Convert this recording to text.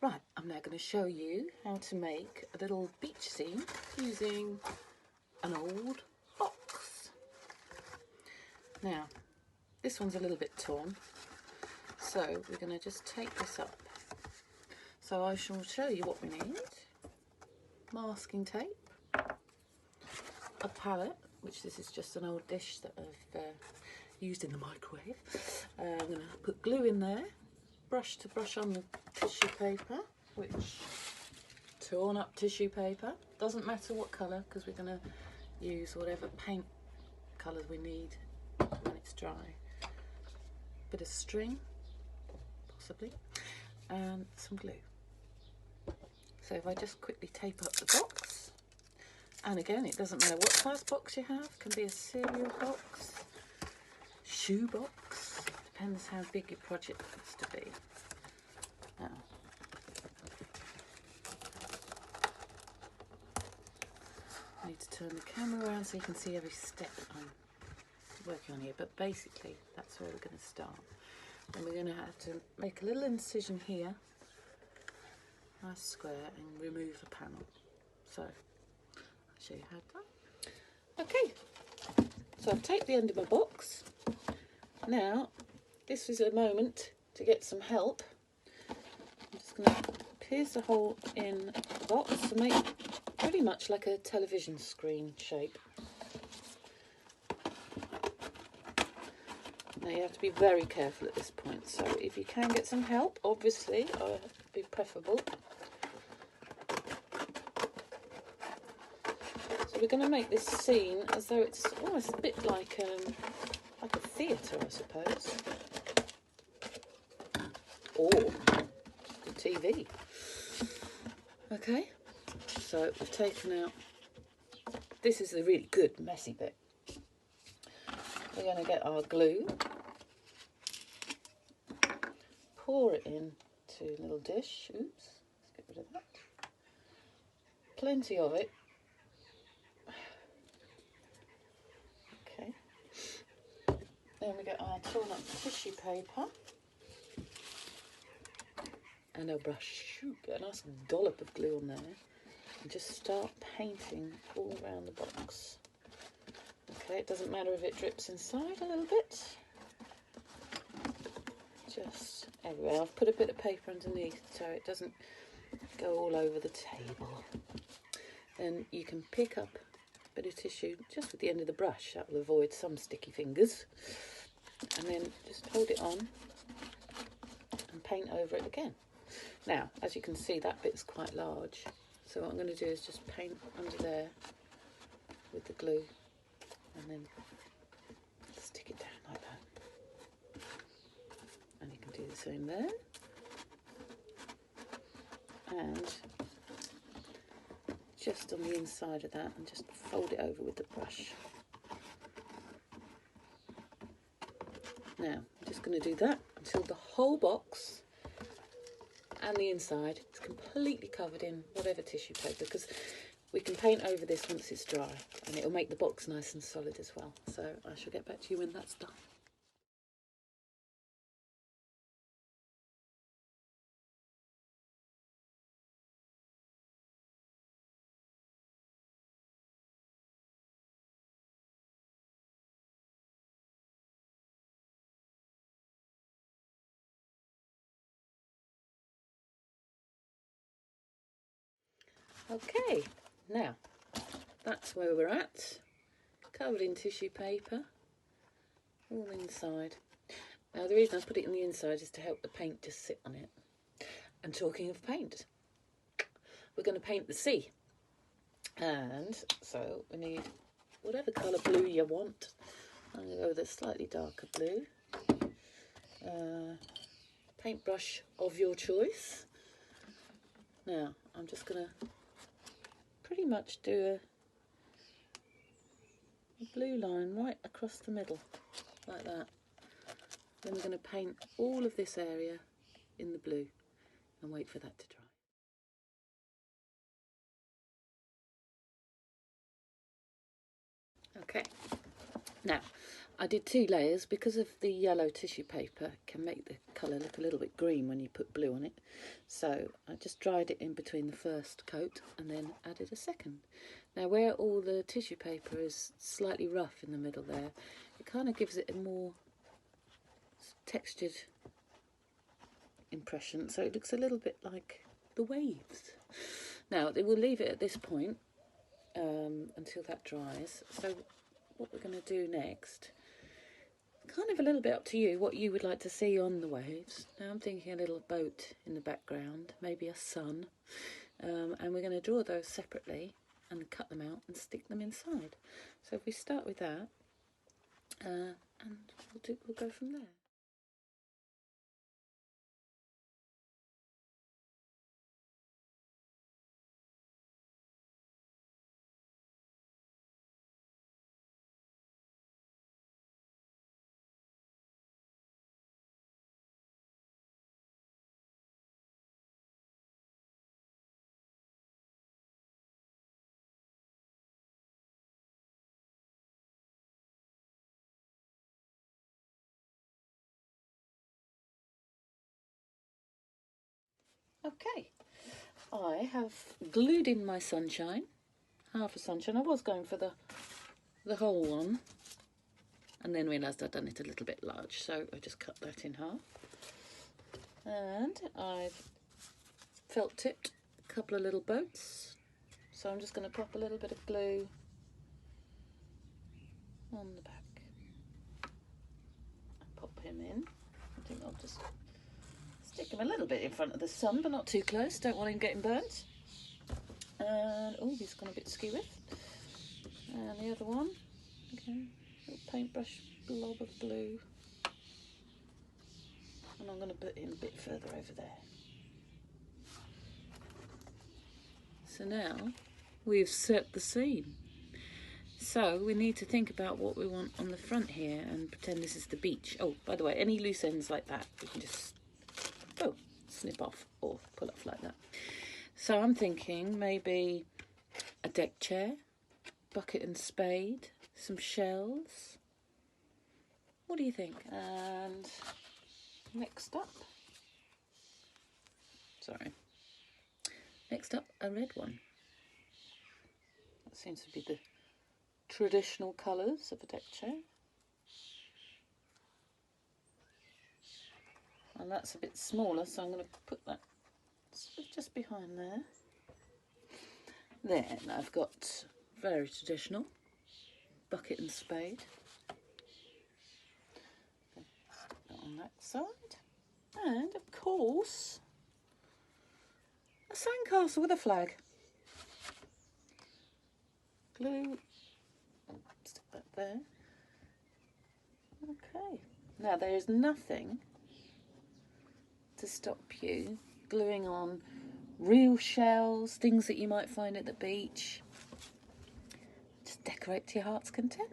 Right, I'm now going to show you how to make a little beach scene using an old box. Now, this one's a little bit torn, so we're going to just take this up. So I shall show you what we need. Masking tape, a palette, which this is just an old dish that I've used in the microwave. I'm going to put glue in there, brush to brush on the tissue paper, which torn up tissue paper. Doesn't matter what colour, because we're going to use whatever paint colours we need when it's dry. Bit of string, possibly, and some glue. So if I just quickly tape up the box, and again, it doesn't matter what size box you have, it can be a cereal box, shoe box, depends how big your project needs to be. Now, I need to turn the camera around so you can see every step I'm working on here, but basically that's where we're going to start. And we're going to have to make a little incision here, nice square, and remove the panel. So I'll show you how to. Okay, so I've taped the end of my box. Now this is a moment to get some help. I'm just going to pierce a hole in the box to make pretty much like a television screen shape. Now you have to be very careful at this point, so if you can get some help, obviously, it'd be preferable. So we're going to make this scene as though it's almost a bit like a theatre, I suppose, or the TV. Okay, so we've taken out, this is the really good messy bit. We're going to get our glue, pour it into a little dish. Oops, let's get rid of that. Plenty of it. Okay. Then we get our torn up tissue paper and a brush. Get a nice dollop of glue on there and just start painting all around the box. Okay, it doesn't matter if it drips inside a little bit. Just everywhere. I've put a bit of paper underneath so it doesn't go all over the table. Then you can pick up a bit of tissue just with the end of the brush. That will avoid some sticky fingers. And then just hold it on and paint over it again. Now, as you can see, that bit's quite large. So what I'm going to do is just paint under there with the glue. And then stick it down like that. And you can do the same there. And just on the inside of that, and just fold it over with the brush. Now, I'm just going to do that until the whole box and the inside is completely covered in whatever tissue paper, because we can paint over this once it's dry, and it will make the box nice and solid as well. So I shall get back to you when that's done. Okay, now that's where we're at, covered in tissue paper, all inside. Now the reason I put it in the inside is to help the paint just sit on it. And talking of paint, we're going to paint the sea. And so we need whatever colour blue you want. I'm going to go with a slightly darker blue. Paintbrush of your choice. Now I'm just going to pretty much do a blue line right across the middle, like that. Then we're going to paint all of this area in the blue and wait for that to dry. Okay, now I did 2 layers because of the yellow tissue paper. It can make the colour look a little bit green when you put blue on it. So I just dried it in between the first coat and then added a second. Now where all the tissue paper is slightly rough in the middle there, it kind of gives it a more textured impression, so it looks a little bit like the waves. Now we'll leave it at this point until that dries. So what we're going to do next, kind of a little bit up to you what you would like to see on the waves. Now I'm thinking a little boat in the background, maybe a sun, and we're going to draw those separately and cut them out and stick them inside. So if we start with that, and we'll go from there. Okay, I have glued in my sunshine, half a sunshine. I was going for the whole one, and then realised I'd done it a little bit large, so I just cut that in half. And I've felt tipped a couple of little boats, so I'm just going to pop a little bit of glue on the back and pop him in. I think I'll just stick him a little bit in front of the sun, but not too close. Don't want him getting burnt. And oh, he's gone a bit skewy. And the other one, okay, little paintbrush blob of blue. And I'm going to put him a bit further over there. So now we've set the scene. So we need to think about what we want on the front here and pretend this is the beach. Oh, by the way, any loose ends like that, you can just snip off or pull off like that. So I'm thinking maybe a deck chair, bucket and spade, some shells. What do you think? And next up, a red one. That seems to be the traditional colours of a deck chair. And that's a bit smaller, so I'm going to put that just behind there. Then I've got very traditional bucket and spade. On that side. And of course, a sandcastle with a flag. Glue, stick that there. Okay, now there is nothing to stop you gluing on real shells, things that you might find at the beach. Just decorate to your heart's content.